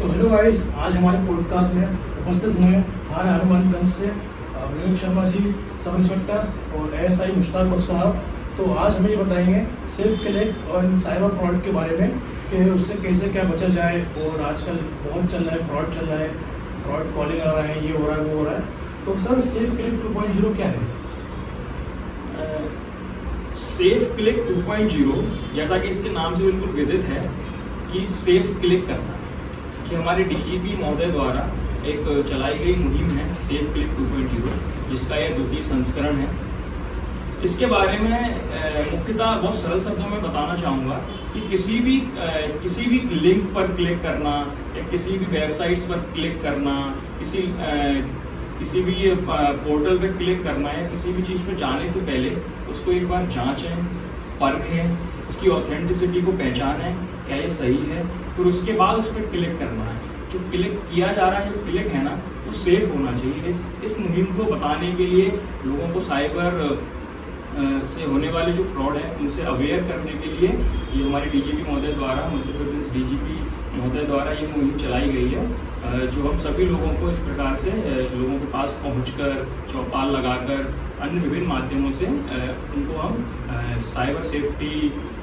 तो hello guys, आज हमारे पॉडकास्ट में उपस्थित हुए थाना हनुमानगंज से विवेक शर्मा जी, सब इंस्पेक्टर और एएसआई मुश्ताक बख्श साहब। तो आज हमें ये बताएंगे सेफ क्लिक और साइबर फ्रॉड के बारे में कि उससे कैसे क्या बचा जाए। और आजकल बहुत चल रहा है, फ्रॉड चल रहा है, फ्रॉड कॉलिंग आ रहा है, ये हो रहा है, वो हो रहा है। तो सर सेफ क्लिक 2.0 क्या है? सेफ क्लिक 2.0 जैसा कि इसके नाम से बिल्कुल विदित है कि सेफ क्लिक करना है। ये हमारे डीजीपी महोदय द्वारा एक चलाई गई मुहिम है सेफ क्लिक 2.0, जिसका यह द्वितीय संस्करण है। इसके बारे में मुख्यतः बहुत सरल शब्दों में बताना चाहूँगा कि किसी भी लिंक पर क्लिक करना या किसी भी वेबसाइट्स पर क्लिक करना, किसी भी पोर्टल पे क्लिक करना या किसी भी चीज़ पे जाने से पहले उसको एक बार जांचें, परखें, उसकी ऑथेंटिसिटी को पहचानें, क्या ये सही है, फिर उसके बाद उस पर क्लिक करना है। जो क्लिक किया जा रहा है, जो क्लिक है ना, वो सेफ होना चाहिए। इस मुहिम को बताने के लिए लोगों को साइबर से होने वाले जो फ्रॉड है उनसे अवेयर करने के लिए ये हमारे डीजीपी महोदय द्वारा, मध्य प्रदेश डीजीपी महोदय द्वारा ये मुहिम चलाई गई है, जो हम सभी लोगों को इस प्रकार से लोगों के पास पहुंचकर, चौपाल लगाकर, अन्य विभिन्न माध्यमों से उनको हम साइबर सेफ्टी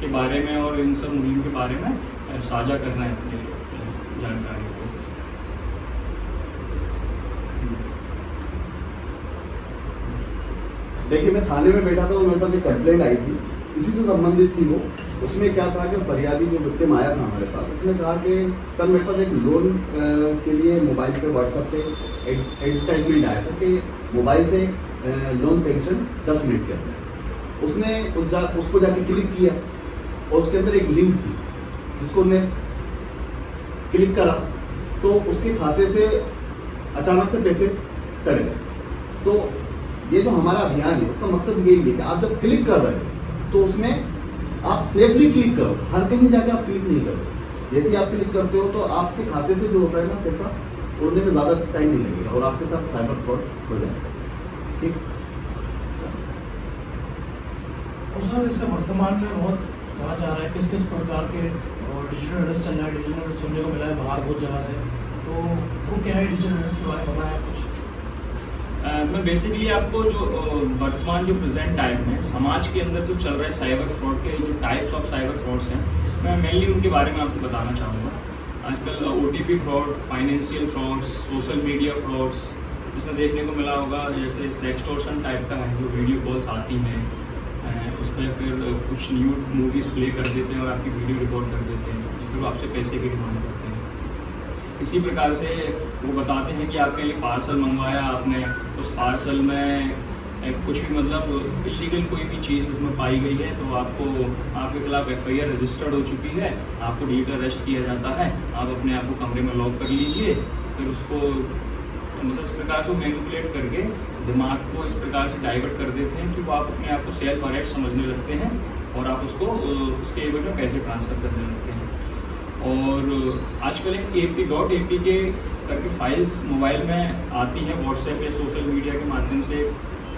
के बारे में और इन सब मुहिम के बारे में साझा करना है अपनी जानकारी को। देखिए, मैं थाने में बैठा था तो मेरे पास एक कंप्लेंट आई थी, इसी से संबंधित थी वो। उसमें क्या था कि फरियादी जो विक्टिम आया था हमारे पास, उसने कहा कि सर मेरे पास एक लोन के लिए मोबाइल पे व्हाट्सएप पे एडवर्टाइजमेंट आया था कि मोबाइल से लोन सेंक्शन 10 मिनट के अंदर। उसने उसको जाके क्लिक किया और उसके अंदर एक लिंक थी जिसको उसने क्लिक करा तो उसके खाते से अचानक से पैसे कट गए। तो ये जो हमारा अभियान है उसका मकसद यही है कि आप जब क्लिक कर रहे हो तो उसमें आप सेफली क्लिक करो, हर कहीं जाके आप क्लिक नहीं करो। जैसे ही आप क्लिक करते हो तो आपके खाते से जो होता है ना पैसा उड़ने में ज़्यादा टाइम नहीं लगेगा और आपके साथ साइबर फ्रॉड हो जाएगा। ठीक। और सर इससे वर्तमान में बहुत कहा जा रहा है किस किस प्रकार के और डिजिटल अरेस्ट चल रहा है, डिजिटल अरेस्ट सुनने को मिला है बाहर बहुत जगह से। तो वो क्या है डिजिटल अरेस्ट के बारे में बताया कुछ? मैं बेसिकली आपको जो वर्तमान जो प्रेजेंट टाइम में समाज के अंदर जो चल रहे साइबर फ्रॉड के जो टाइप्स ऑफ साइबर फ्रॉड्स हैं, मैं मेनली उनके बारे में आपको बताना चाहूँगा। आजकल OTP fraud, financial frauds, social media frauds, इसमें देखने को मिला होगा जैसे सेक्सटॉर्शन टाइप का है, जो वीडियो कॉल्स आती हैं, उस पर फिर कुछ न्यूड मूवीज़ प्ले कर देते हैं और आपकी वीडियो रिकॉर्ड कर देते हैं, फिर वो आपसे पैसे की डिमांड करते हैं। इसी प्रकार से वो बताते हैं कि आपके लिए पार्सल मंगवाया आपने, उस पार्सल में कुछ भी मतलब इलीगल कोई भी चीज़ उसमें पाई गई है तो आपके खिलाफ FIR रजिस्टर्ड हो चुकी है, आपको डिजिटल अरेस्ट किया जाता है। आप अपने आप को कमरे में लॉक कर लीजिए, फिर उसको मतलब इस प्रकार से मैनिपुलेट करके दिमाग को इस प्रकार से डाइवर्ट कर देते हैं कि वो आप अपने आप को सेल्फ अरेस्ट समझने लगते हैं और आप उसको उसके एवज में पैसे ट्रांसफ़र करने लगते हैं। और आजकल एक AP के करके फाइल्स मोबाइल में आती हैं, व्हाट्सएप या सोशल मीडिया के माध्यम से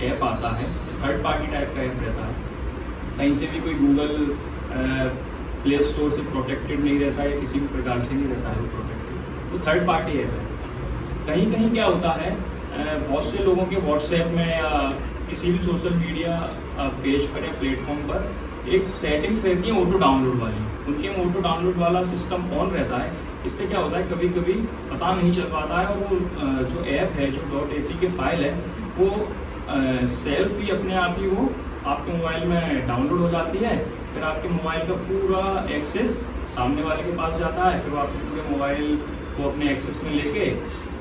ऐप आता है, थर्ड पार्टी टाइप का ऐप रहता है। कहीं से भी कोई गूगल प्ले स्टोर से प्रोटेक्टेड नहीं रहता है, किसी भी प्रकार से नहीं रहता है वो प्रोटेक्टेड, वो थर्ड पार्टी ऐप है। कहीं कहीं क्या होता है, बहुत से लोगों के व्हाट्सएप में या किसी भी सोशल मीडिया पेज पर या प्लेटफॉर्म पर एक सेटिंग्स रहती है ऑटो डाउनलोड वाली, उनके में ऑटो डाउनलोड वाला सिस्टम ऑन रहता है। इससे क्या होता है, कभी कभी पता नहीं चल पाता है और वो जो ऐप है, जो .ap की फाइल है, वो सेल्फ ही अपने आप ही वो आपके मोबाइल में डाउनलोड हो जाती है। फिर आपके मोबाइल का पूरा एक्सेस सामने वाले के पास जाता है, फिर वो आपके पूरे मोबाइल को अपने एक्सेस में लेके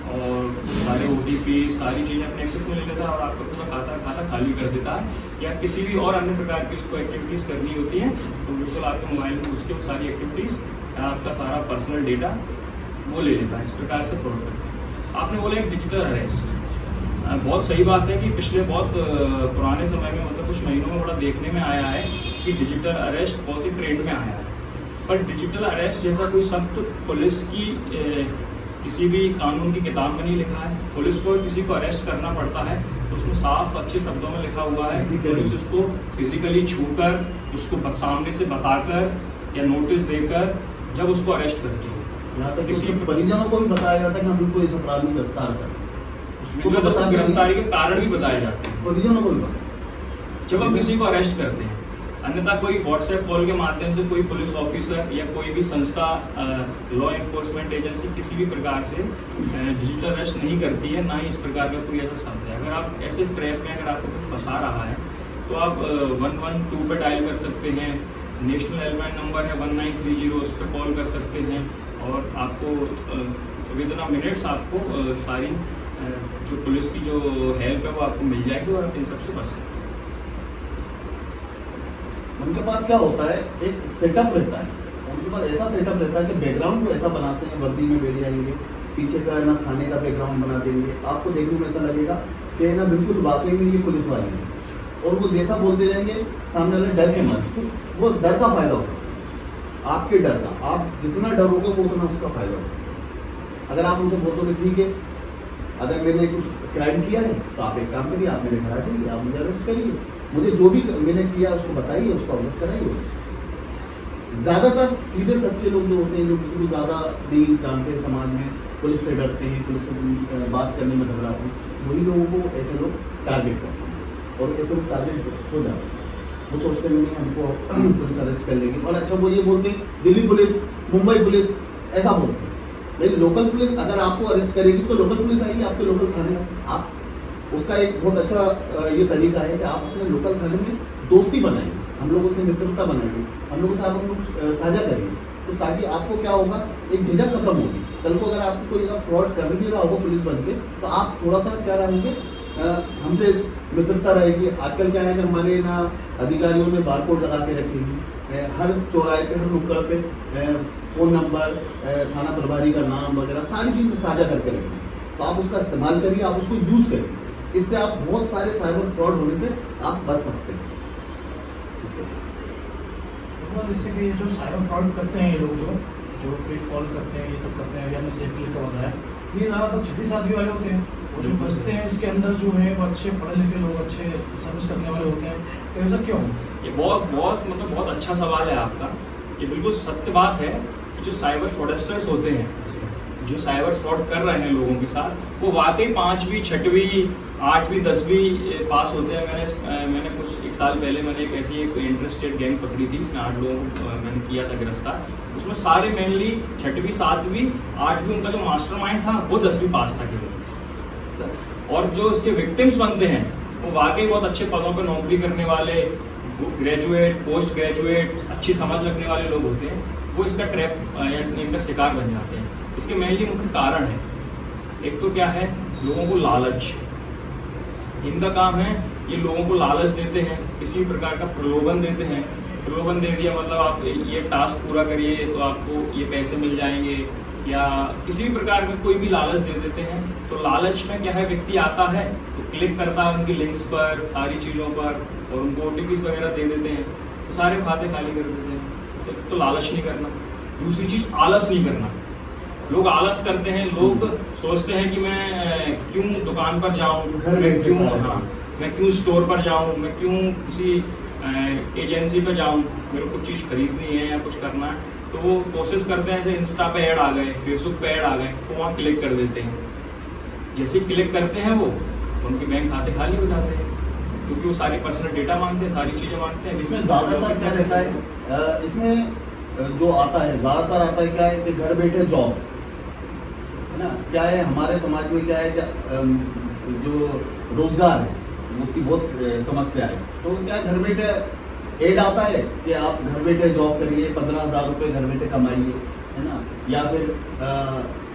और सारे OTP सारी चीज़ें अपने एक्सेस में ले लेता है और आपका पूरा खाता खाली कर देता है। या किसी भी और अन्य प्रकार की उसको एक्टिविटीज़ करनी होती हैं तो बिल्कुल आपके मोबाइल में घुस के वो सारी एक्टिविटीज़, आपका सारा पर्सनल डेटा वो ले लेता है। इस प्रकार से फ्रॉड करते हैं। आपने बोला एक डिजिटल अरेस्ट, बहुत सही बात है कि पिछले बहुत पुराने समय में मतलब कुछ महीनों में बड़ा देखने में आया है कि डिजिटल अरेस्ट बहुत ही ट्रेंड में आया है। पर डिजिटल अरेस्ट जैसा कोई शब्द पुलिस की किसी भी कानून की किताब में नहीं लिखा है। पुलिस को किसी को अरेस्ट करना पड़ता है तो उसमें साफ अच्छे शब्दों में लिखा हुआ है कि पुलिस उसको फिजिकली छूकर, उसको सामने से बताकर या नोटिस देकर जब उसको अरेस्ट करती है। यहाँ तक किसी कि परिजनों को भी बताया जाता है कि हम उनको इस अपराध में गिरफ्तार करें, उसको मतलब बता के गिरफ्तारी के कारण भी बताए जाते हैं परिजनों को भी बताया। जब आप किसी को अरेस्ट करते हैं। अन्यथा कोई व्हाट्सएप कॉल के माध्यम से कोई पुलिस ऑफिसर या कोई भी संस्था, लॉ एनफोर्समेंट एजेंसी किसी भी प्रकार से डिजिटल अरेस्ट नहीं करती है, ना ही इस प्रकार का कोई ऐसा शब्द है। अगर आप ऐसे ट्रैप में अगर आपको कुछ फंसा रहा है तो आप 112 पे डायल कर सकते हैं, नेशनल हेल्पलाइन नंबर है 1930, उस पर कॉल कर सकते हैं और आपको विद इन अ मिनट्स आपको सारी जो पुलिस की जो हेल्प है वो आपको मिल जाएगी और आप इन सबसे बच सकते हैं। उनके पास क्या होता है, एक सेटअप रहता है, उनके पास ऐसा सेटअप रहता है कि बैकग्राउंड को ऐसा बनाते हैं, वर्दी में बैठ जाएंगे, पीछे का है ना खाने का बैकग्राउंड बना देंगे, आपको देखने में ऐसा लगेगा कि ना बिल्कुल वाकई में ये पुलिस वाले हैं, और वो जैसा बोलते जाएंगे सामने वाले डर के मारे से, वो डर का फायदा होगा, आपके डर का, आप जितना डरोगे वो उतना उसका फायदा होगा। अगर आप उनसे बोलोगे ठीक है, अगर मैंने कुछ क्राइम किया है तो आप एक काम करिए, आप मेरे घर आ जाइए, आप मुझे अरेस्ट करिए, मुझे जो भी मैंने किया उसको बताइए, उसको अवगत कराइए। ज़्यादातर सीधे सच्चे लोग जो होते हैं, जो बिल्कुल ज़्यादा नहीं जानते हैं समाज में, पुलिस से डरते हैं, पुलिस से बात करने में घबराते हैं, वही लोगों को ऐसे लोग टारगेट करते हैं और ऐसे लोग टारगेट हो जाते हैं। वो सोचते हैं नहीं हमको पुलिस अरेस्ट कर लेगी, और अच्छा वो ये बोलते हैं दिल्ली पुलिस, मुंबई पुलिस, ऐसा बोलते हैं। भाई लोकल पुलिस अगर आपको अरेस्ट करेगी तो लोकल पुलिस आएगी आपके लोकल थाने में, आप उसका एक बहुत अच्छा ये तरीका है कि आप अपने लोकल थाने में दोस्ती बनाएंगे, हम लोगों से मित्रता बनाएंगे, हम लोगों से आप लोग साझा करेंगे, तो ताकि आपको क्या होगा, एक झिझक खत्म होगी। कल को अगर आपको कोई अगर फ्रॉड कर भी रहा होगा पुलिस बन के, तो आप थोड़ा सा क्या रहेंगे, हमसे मित्रता रहेगी। आजकल क्या है कि हमारे ना अधिकारियों ने बारकोड लगा के रखे हैं, हर चौराहे पे, हर नुक्कड़ पे फ़ोन नंबर, थाना प्रभारी का नाम वगैरह सारी चीज़ें साझा करके रखें, तो आप उसका इस्तेमाल करिए, आप उसको यूज़ करिए, इससे आप बहुत सारे साइबर फ्रॉड होने से आप बच सकते हैं। जैसे कि ये जो साइबर फ्रॉड करते हैं ये लोग जो फेक कॉल करते हैं, ये सब करते हैं, या हमें सेफ क्लिक का होता है, ये ज़्यादातर छठी सातवीं वाले होते हैं, वो जो बचते हैं इसके अंदर जो है वो अच्छे पढ़े लिखे लोग, अच्छे सर्विस करने वाले होते हैं, तो ऐसा क्यों? ये बहुत अच्छा सवाल है आपका। ये बिल्कुल सत्य बात है कि जो साइबर फ्रॉडस्टर्स होते हैं, जो साइबर फ्रॉड कर रहे हैं लोगों के साथ, वो वाकई 5वीं 6वीं 8वीं 10वीं पास होते हैं। मैंने कुछ एक साल पहले मैंने एक ऐसी एक इंटरस्टेट गैंग पकड़ी थी, इसमें 8 लोगों को मैंने किया था गिरफ्तार। उसमें सारे मेनली 6वीं 7वीं 8वीं उनका जो मास्टरमाइंड था वो 10वीं पास था केवल। और जो इसके विक्टिम्स बनते हैं वो वाकई बहुत अच्छे पदों पर नौकरी करने वाले, ग्रेजुएट, पोस्ट ग्रेजुएट, अच्छी समझ रखने वाले लोग होते हैं, वो इसका ट्रैप या इनका शिकार बन जाते हैं। इसके मेनली मुख्य कारण है, एक तो क्या है, लोगों को लालच। इनका काम है ये लोगों को लालच देते हैं, किसी भी प्रकार का प्रलोभन देते हैं। प्रलोभन दे दिया मतलब आप ये टास्क पूरा करिए तो आपको ये पैसे मिल जाएंगे, या किसी भी प्रकार का कोई भी लालच दे देते हैं। तो लालच में क्या है, व्यक्ति आता है तो क्लिक करता है उनकी लिंक्स पर, सारी चीज़ों पर, और उनको OTPs वगैरह दे देते हैं, तो सारे खाते खाली कर देते हैं। तो लालच नहीं करना। दूसरी चीज़ आलस नहीं करना। लोग आलस करते हैं, लोग सोचते हैं कि मैं क्यों दुकान पर जाऊं, मैं क्यों स्टोर पर जाऊं, मैं क्यों किसी एजेंसी पर जाऊं, मेरे को कुछ चीज़ खरीदनी है या कुछ करना है, तो वो कोशिश करते हैं, जैसे इंस्टा पे ऐड आ गए, फेसबुक पे ऐड आ गए, तो वहाँ क्लिक कर देते हैं। जैसे क्लिक करते हैं वो, उनके बैंक खाते खाली हो जाते हैं, क्योंकि वो सारी पर्सनल डेटा मांगते हैं, सारी चीज़ें मांगते हैं। इसमें ज़्यादातर क्या रहता है, इसमें जो आता है ज़्यादातर आता है क्या है कि घर बैठे जॉब है ना, क्या है हमारे समाज में क्या है, क्या जो रोजगार है उसकी बहुत समस्या है। तो क्या घर बैठे ऐड आता है कि आप घर बैठे जॉब करिए, 15,000 रुपये घर बैठे कमाइए, है ना, या फिर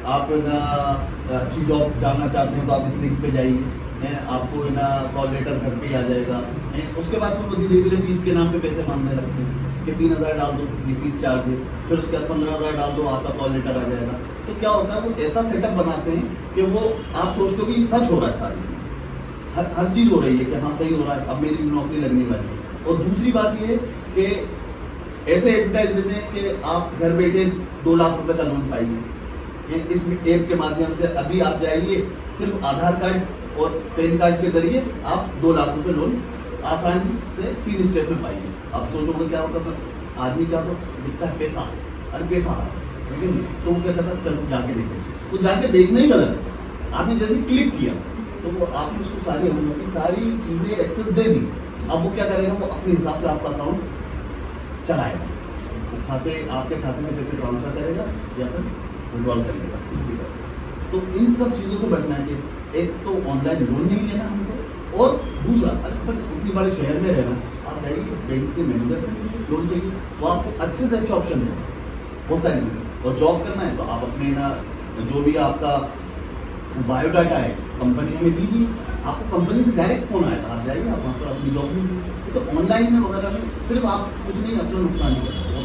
आप ना अच्छी जॉब जानना चाहते हैं तो आप इस लिंक पे जाइए, आपको ना कॉल लेटर घर पे आ जाएगा। उसके बाद में वो धीरे धीरे फीस के नाम पे पैसे मांगने लगते हैं कि 3,000 डाल दो, ये फीस चार्ज है, फिर उसके बाद 15,000 डाल दो, आपका कॉल लेटर आ जाएगा। तो क्या होता है, वो ऐसा सेटअप बनाते हैं कि वो आप सोचते हो कि सच हो रहा है, सारी चीज़ हर चीज़ हो रही है कि हाँ सही हो रहा है, अब मेरी नौकरी लगने वाली है। और दूसरी बात ये कि ऐसे एडवर्टाइज देते हैं कि आप घर बैठे 2 लाख रुपए का लोन पाइए, इस ऐप के माध्यम से अभी आप जाइए, सिर्फ आधार कार्ड और पैन कार्ड के जरिए आप 2 लाख रुपए लोन आसानी से 3 स्टेप में पाइए। आप सोचोगे क्या होता सर, आदमी क्या तो दिखता है पैसा, अरे पैसा लेकिन तो वो क्या कहता है, चलो जाके देखें, तो जाके देखना ही गलत है। आपने जैसे क्लिक किया तो वो आपने उसको सारी अनुमति, सारी चीज़ें एक्सेस दे दी। अब वो क्या करेगा, वो अपने हिसाब से आपका अकाउंट चलाएगा, वो खाते, आपके खाते में पैसे ट्रांसफर करेगा या फिर विड्रॉल कर लेगा, कुछ भी करेगा। तो इन सब चीज़ों से बचना है कि एक तो ऑनलाइन लोन नहीं लेना हमको, और दूसरा अगर पर इतनी बड़े शहर में रहना, आप जाइए बैंक से, मैनेजर से लोन चाहिए, वो आपको अच्छे से अच्छा ऑप्शन देगा, बहुत सारी चीज़ें। और जॉब करना है तो आप अपने ना जो भी आपका बायोडाटा है कंपनियों में दीजिए, आपको कंपनी से डायरेक्ट फ़ोन आएगा, आप जाइए, आप वहाँ पर अपनी जॉब लीजिए। जैसे ऑनलाइन में वगैरह में सिर्फ आप कुछ नहीं, अपना नुकसान ही करते हैं।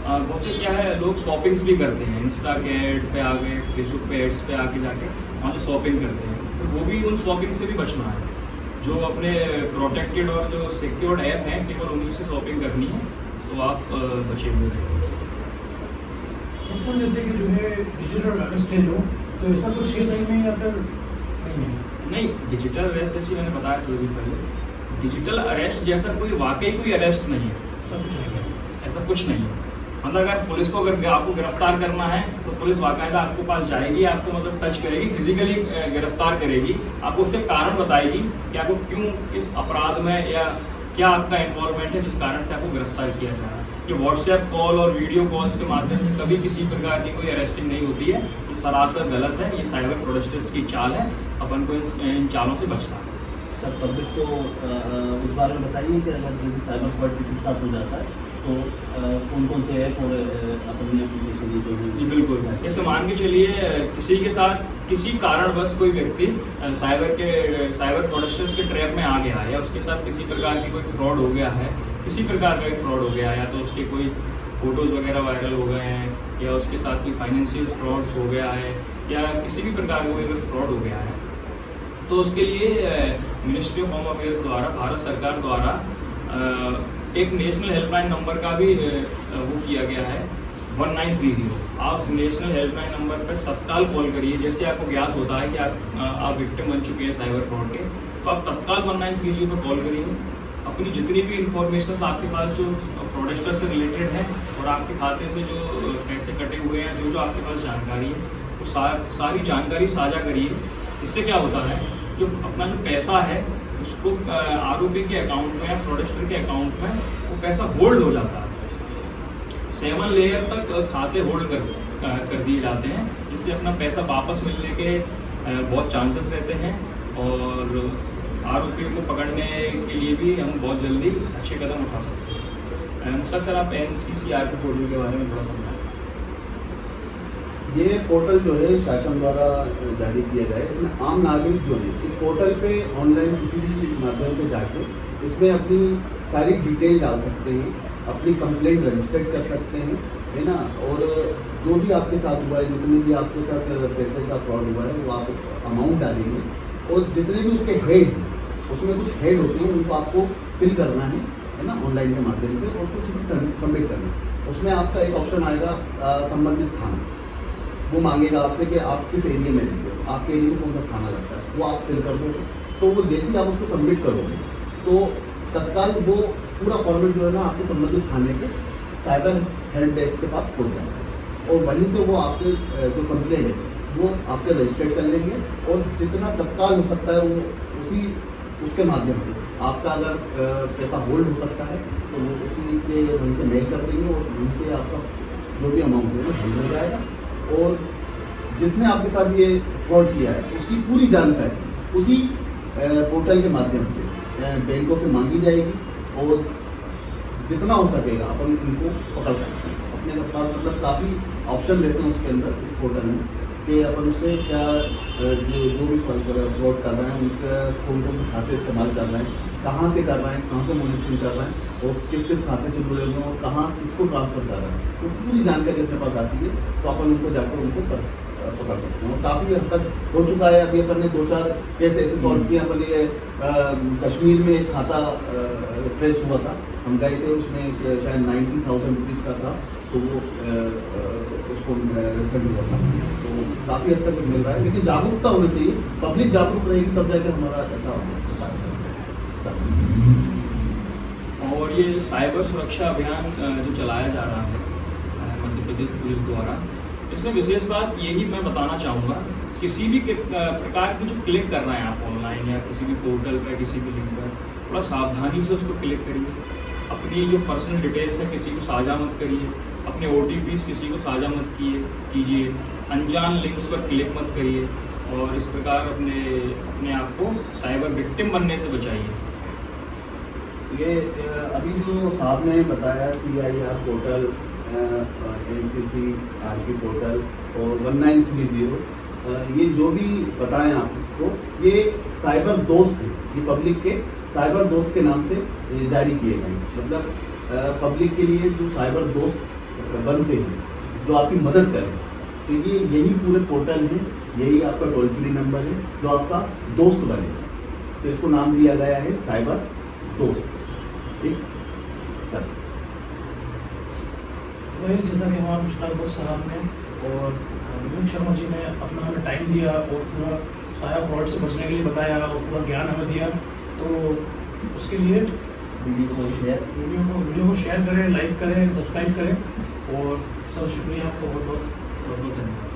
बहुत से क्या है, लोग शॉपिंग्स भी करते हैं, इंस्टा के ऐड पे आ गए, फेसबुक पे एड्स पे आके जाके वहाँ से शॉपिंग करते हैं, तो वो भी उन शॉपिंग से भी बचना है। जो अपने प्रोटेक्टेड और जो सिक्योर्ड ऐप हैं, केवल उन्हीं से शॉपिंग करनी है, तो आप बचे हुए हैं। दोस्तों जैसे कि जो है डिजिटल अरेस्ट है जो, तो ऐसा कुछ है सही में या फिर नहीं है? नहीं, डिजिटल अरेस्ट जैसे मैंने बताया थोड़ी देर पहले, डिजिटल अरेस्ट जैसा कोई वाकई कोई अरेस्ट नहीं है, ऐसा कुछ नहीं है। ऐसा कुछ नहीं है। मतलब अगर पुलिस को अगर आपको गिरफ्तार करना है तो पुलिस वाकायदा आपके पास जाएगी, आपको मतलब टच करेगी, फिजिकली गिरफ्तार करेगी, आपको उसके कारण बताएगी कि आपको क्यों, किस अपराध में या क्या आपका इन्वॉल्वमेंट है जिस कारण से आपको गिरफ्तार किया जा रहा है। ये व्हाट्सएप कॉल और वीडियो कॉल्स के माध्यम से कभी किसी प्रकार की कोई अरेस्टिंग नहीं होती है, ये सरासर गलत है, ये साइबर फ्रॉडस्टर्स की चाल है, अपन को इन चालों से बचना है। सर पब्लिक को इस बारे में बताइए कि अगर जैसे साइबर फ्रॉड किसी के साथ हो जाता है तो कौन कौन से ऐप और अपनी एप्लीकेशन जो जी है। बिल्कुल, जैसे मान के चलिए किसी के साथ किसी कारणवश कोई व्यक्ति साइबर फ्रॉडस्टर्स के ट्रैप में आ गया है, या उसके साथ किसी प्रकार की कोई फ्रॉड हो गया है, किसी प्रकार का फ्रॉड हो गया है, या तो उसके कोई फोटोज़ वगैरह वायरल हो गए हैं, या उसके साथ कोई फाइनेंशियल फ्रॉड्स हो गया है, या किसी भी प्रकार का कोई अगर फ्रॉड हो गया है, तो उसके लिए मिनिस्ट्री ऑफ होम अफेयर्स द्वारा, भारत सरकार द्वारा एक नेशनल हेल्पलाइन नंबर का भी वो किया गया है, 1930। आप नेशनल हेल्पलाइन नंबर पर तत्काल कॉल करिए। जैसे आपको ज्ञात होता है कि आप विक्टिम बन चुके हैं साइबर फ्रॉड के, तो आप तत्काल 1930 पर कॉल करिए। अपनी जितनी भी इंफॉर्मेशन आपके पास जो फ्रॉडस्टर से रिलेटेड है और आपके खाते से जो पैसे कटे हुए हैं, जो आपके पास जानकारी है, वो सारी जानकारी साझा करिए। इससे क्या होता है, जो अपना जो पैसा है उसको आरोपी के अकाउंट में या फ्रॉडस्टर के अकाउंट में वो पैसा होल्ड हो जाता है। 7 लेयर तक खाते होल्ड कर दिए जाते हैं, जिससे अपना पैसा वापस मिलने के बहुत चांसेस रहते हैं, और आरोपियों को पकड़ने के लिए भी हम बहुत जल्दी अच्छे कदम उठा सकते हैं। मुश्ताक सर, आप NCCRP पोर्टल के बारे में थोड़ा समझाएं। ये पोर्टल जो है शासन द्वारा जारी किया गया है। इसमें आम नागरिक जो है इस पोर्टल पे ऑनलाइन किसी भी माध्यम से जाके इसमें अपनी सारी डिटेल डाल सकते हैं, अपनी कंप्लेंट रजिस्टर्ड कर सकते हैं, है ना। और जो भी आपके साथ हुआ है, जितने भी आपके साथ पैसे का फ्रॉड हुआ है, वो आप अमाउंट डालेंगे, और जितने भी उसके हेड हैं, उसमें कुछ हेड होते हैं, उनको आपको फिल करना है ना, ऑनलाइन के माध्यम से, और कुछ सबमिट करना है। उसमें आपका एक ऑप्शन आएगा संबंधित थाना, वो मांगेगा आपसे कि आप किस एरिया में रहते हो, आपके एरिया में कौन सा थाना लगता है, वो आप फिल कर दोगे। तो वो जैसे ही आप उसको सबमिट करोगे तो तत्काल वो पूरा फॉर्मेट जो है ना आपके संबंधित थाने के साइबर हेल्प डेस्क के पास पहुंच जाएगा, और वहीं से वो आपके जो कंप्लेंट है वो आपके रजिस्टर्ड कर लेंगे, और जितना तत्काल हो सकता है वो उसके माध्यम से आपका अगर पैसा होल्ड हो सकता है तो वो उसी के वहीं से मेल कर देंगे, और वहीं से आपका जो भी अमाउंट है वो होल्ड हो जाएगा। और जिसने आपके साथ ये फ्रॉड किया है उसकी पूरी जानकारी उसी पोर्टल के माध्यम से बैंकों से मांगी जाएगी, और जितना हो सकेगा अपन इनको पकड़ सकते हैं। अपने पास मतलब काफ़ी ऑप्शन रहते हैं उसके अंदर, इस पोर्टल में, कि अपन उससे क्या जो भी फ्रॉड कर रहे हैं उनका कौन कौन से खाते इस्तेमाल कर रहे हैं, कहाँ से कर रहे हैं, कहाँ से मॉनिटरिंग कर रहे हैं, और किस किस खाते से जुड़े हुए हैं, और कहाँ किसको ट्रांसफ़र कर रहे हैं, तो पूरी जानकारी अपने पास आती है, तो अपन उनको जाकर उनको पकड़ सकते हैं। और काफ़ी हद तक हो चुका है। अभी अपन ने 2-4 केस ऐसे सॉल्व किए। अपन ये कश्मीर में एक खाता ट्रेस हुआ था, हम गए थे, उसमें शायद 90,000 रुपीज़ का था, तो वो उसको रिफंड हुआ था। तो काफ़ी हद तक मिल रहा है, लेकिन जागरूकता होनी चाहिए, पब्लिक जागरूक रहेगी तब जाकर हमारा ऐसा होगा। और ये साइबर सुरक्षा अभियान जो चलाया जा रहा है, पुलिस द्वारा। इसमें विशेष बात यही मैं बताना चाहूँगा, किसी भी प्रकार की जो क्लिक कर रहे हैं आप ऑनलाइन या किसी भी पोर्टल पर, किसी भी लिंक पर, थोड़ा सावधानी से उसको क्लिक करिए। अपनी जो पर्सनल डिटेल्स है किसी को साझा मत करिए, अपने OTPs किसी को साझा मत कीजिए, अनजान लिंक्स पर क्लिक मत करिए और इस प्रकार अपने आप को साइबर विक्टिम बनने से बचाइए। ये अभी जो साहब ने बताया CIR पोर्टल, NCCRP पोर्टल और 1930, ये जो भी बताएं आपको, ये साइबर दोस्त हैं। ये पब्लिक के साइबर दोस्त के नाम से जारी किए गए। मतलब पब्लिक के लिए जो साइबर दोस्त बनते हैं, जो आपकी मदद करें, तो ये यही पूरे पोर्टल है, यही आपका टोल फ्री नंबर है जो आपका दोस्त बनेगा। तो इसको नाम दिया गया है साइबर दोस्त। ठीक सर, वही जैसा कि हमारे मुश्ताक बख्श साहब ने और विवेक शर्मा जी ने अपना हमें टाइम दिया और पूरा साया फ्रॉड से बचने के लिए बताया और पूरा ज्ञान हमें दिया, तो उसके लिए वीडियो को शेयर करें, लाइक करें, सब्सक्राइब करें। और सर शुक्रिया आपको बहुत बहुत बहुत बहुत धन्यवाद।